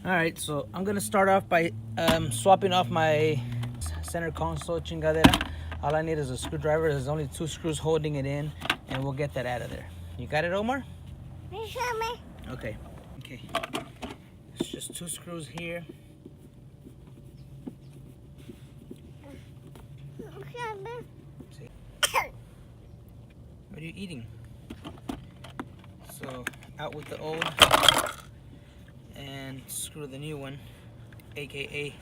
Alright, so I'm gonna start off by swapping off my center console chingadera. All I need is a screwdriver. There's only 2 screws holding it in, and we'll get that out of there. You got it, Omar? Okay. It's just 2 screws here. See? What are you eating? So, out with the old and screw the new one, aka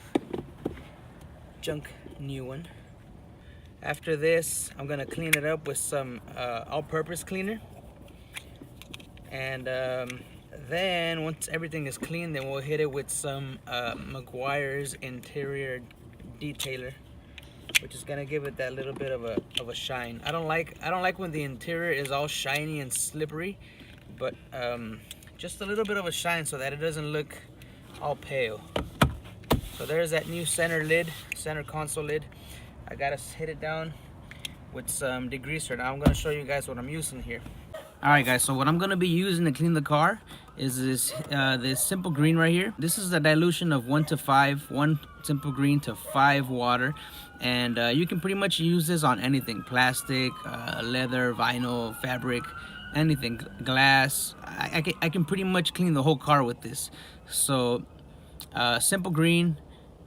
junk new one. After this, I'm gonna clean it up with some all-purpose cleaner, and then once everything is clean, then we'll hit it with some Meguiar's interior detailer, which is gonna give it that little bit of a shine. I don't like when the interior is all shiny and slippery, but just a little bit of a shine so that it doesn't look all pale. So there's that new center console lid. I gotta hit it down with some degreaser. Now I'm gonna show you guys what I'm using here. Alright guys, so what I'm gonna be using to clean the car is this simple green right here. This is a dilution of 1 to 5, 1 simple green to 5 water, and you can pretty much use this on anything: plastic, leather, vinyl, fabric, anything, glass. I can pretty much clean the whole car with this. So simple green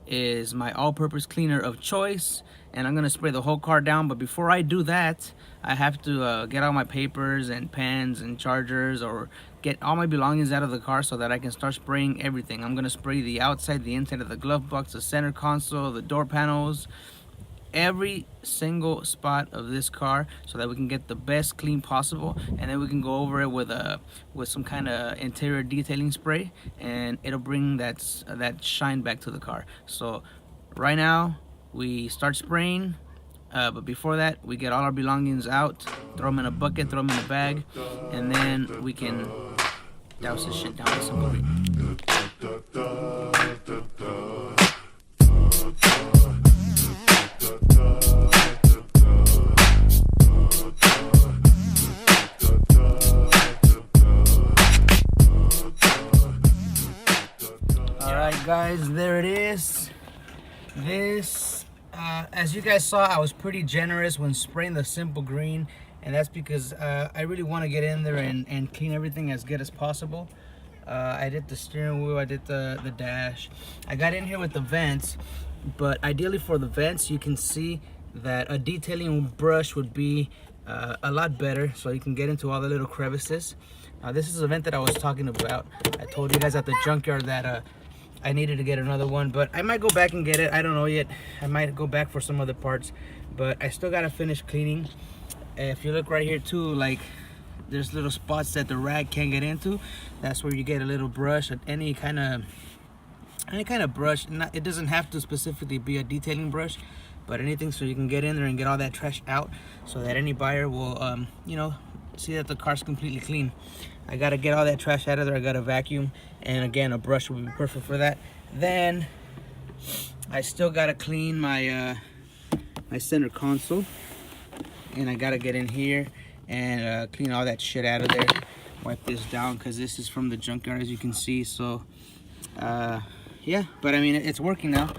is my all-purpose cleaner of choice, and I'm gonna spray the whole car down. But before I do that, I have to get all my papers and pens and chargers, or get all my belongings out of the car so that I can start spraying everything. I'm gonna spray the outside, the inside of the glove box, the center console, the door panels, every single spot of this car, so that we can get the best clean possible, and then we can go over it with some kind of interior detailing spray, and it'll bring that shine back to the car. So right now we start spraying, but before that we get all our belongings out, throw them in a bucket, throw them in a bag, and then we can douse this shit down with some green. Guys, there it is. This as you guys saw, I was pretty generous when spraying the simple green, and that's because I really want to get in there and clean everything as good as possible. I did the steering wheel, I did the dash, I got in here with the vents, but ideally for the vents you can see that a detailing brush would be a lot better, so you can get into all the little crevices. This is a vent that I was talking about. I told you guys at the junkyard that I needed to get another one, but I might go back and get it. I don't know yet. I might go back for some other parts, but I still gotta finish cleaning. If you look right here too, like there's little spots that the rag can't get into. That's where you get a little brush, any kind of brush. It doesn't have to specifically be a detailing brush, but anything so you can get in there and get all that trash out, so that any buyer will see that the car's completely clean. I gotta get all that trash out of there. I gotta vacuum, and again, a brush will be perfect for that. Then I still gotta clean my my center console, and I gotta get in here and clean all that shit out of there. Wipe this down because this is from the junkyard, as you can see. So yeah, but I mean, it's working now.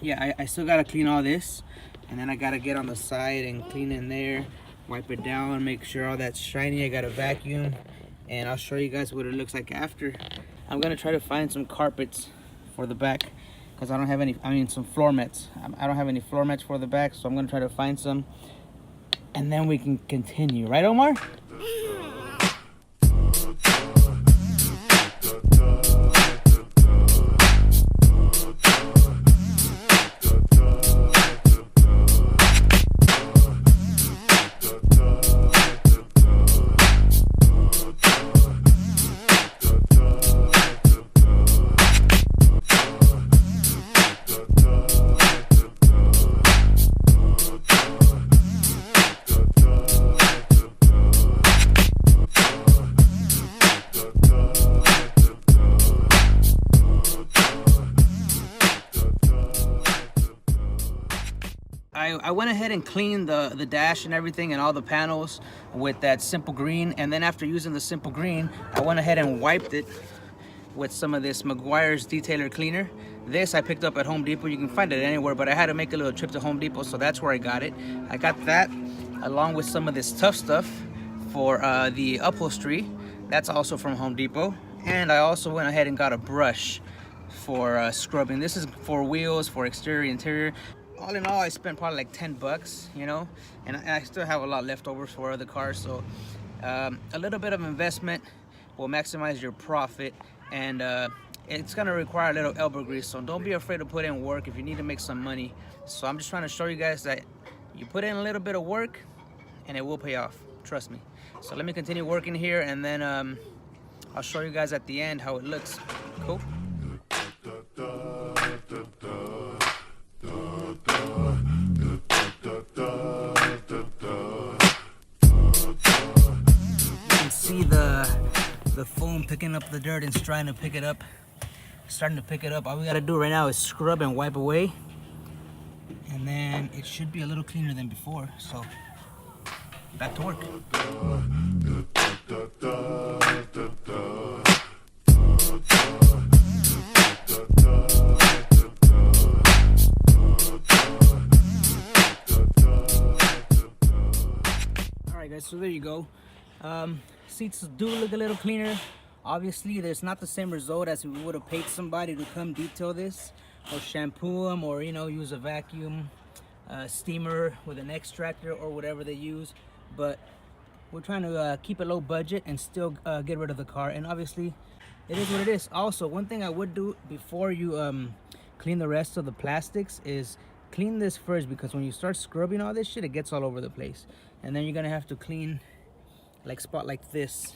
Yeah, I still gotta clean all this, and then I gotta get on the side and clean in there, wipe it down, make sure all that's shiny. I gotta vacuum, and I'll show you guys what it looks like after. I'm gonna try to find some carpets for the back, because I don't have any, some floor mats. I don't have any floor mats for the back, so I'm gonna try to find some, and then we can continue. Right, Omar? I went ahead and cleaned the dash and everything and all the panels with that simple green, and then after using the simple green, I went ahead and wiped it with some of this Meguiar's detailer cleaner. This I picked up at Home Depot. You can find it anywhere, but I had to make a little trip to Home Depot, so that's where I got it. I got that along with some of this tough stuff for the upholstery. That's also from Home Depot. And I also went ahead and got a brush for scrubbing. This is for wheels, for exterior, interior. All in all, I spent probably like 10 bucks, you know, and I still have a lot left over for other cars. So a little bit of investment will maximize your profit, and it's gonna require a little elbow grease. So don't be afraid to put in work if you need to make some money. So I'm just trying to show you guys that you put in a little bit of work and it will pay off, trust me. So let me continue working here, and then I'll show you guys at the end how it looks. Cool. You can see the foam picking up the dirt and starting to pick it up. All we gotta do right now is scrub and wipe away, and then it should be a little cleaner than before. So back to work. Alright guys, so there you go. Seats do look a little cleaner. Obviously there's not the same result as we would have paid somebody to come detail this or shampoo them, or you know, use a vacuum steamer with an extractor or whatever they use. But we're trying to keep it low budget and still get rid of the car, and obviously it is what it is. Also, one thing I would do before you clean the rest of the plastics is clean this first, because when you start scrubbing all this shit, it gets all over the place, and then you're gonna have to clean like spot like this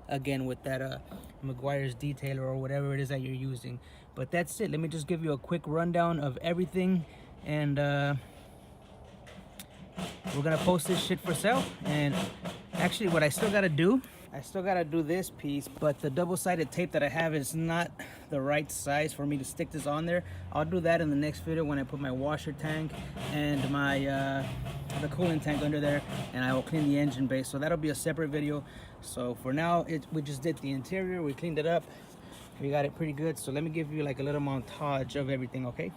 again with that Meguiar's detailer or whatever it is that you're using. But that's it. Let me just give you a quick rundown of everything, and we're gonna post this shit for sale. And actually what I still gotta do this piece, but the double-sided tape that I have is not the right size for me to stick this on there. I'll do that in the next video when I put my washer tank and my the coolant tank under there, and I will clean the engine base. So that'll be a separate video. So for now, we just did the interior, we cleaned it up, we got it pretty good. So let me give you like a little montage of everything, okay?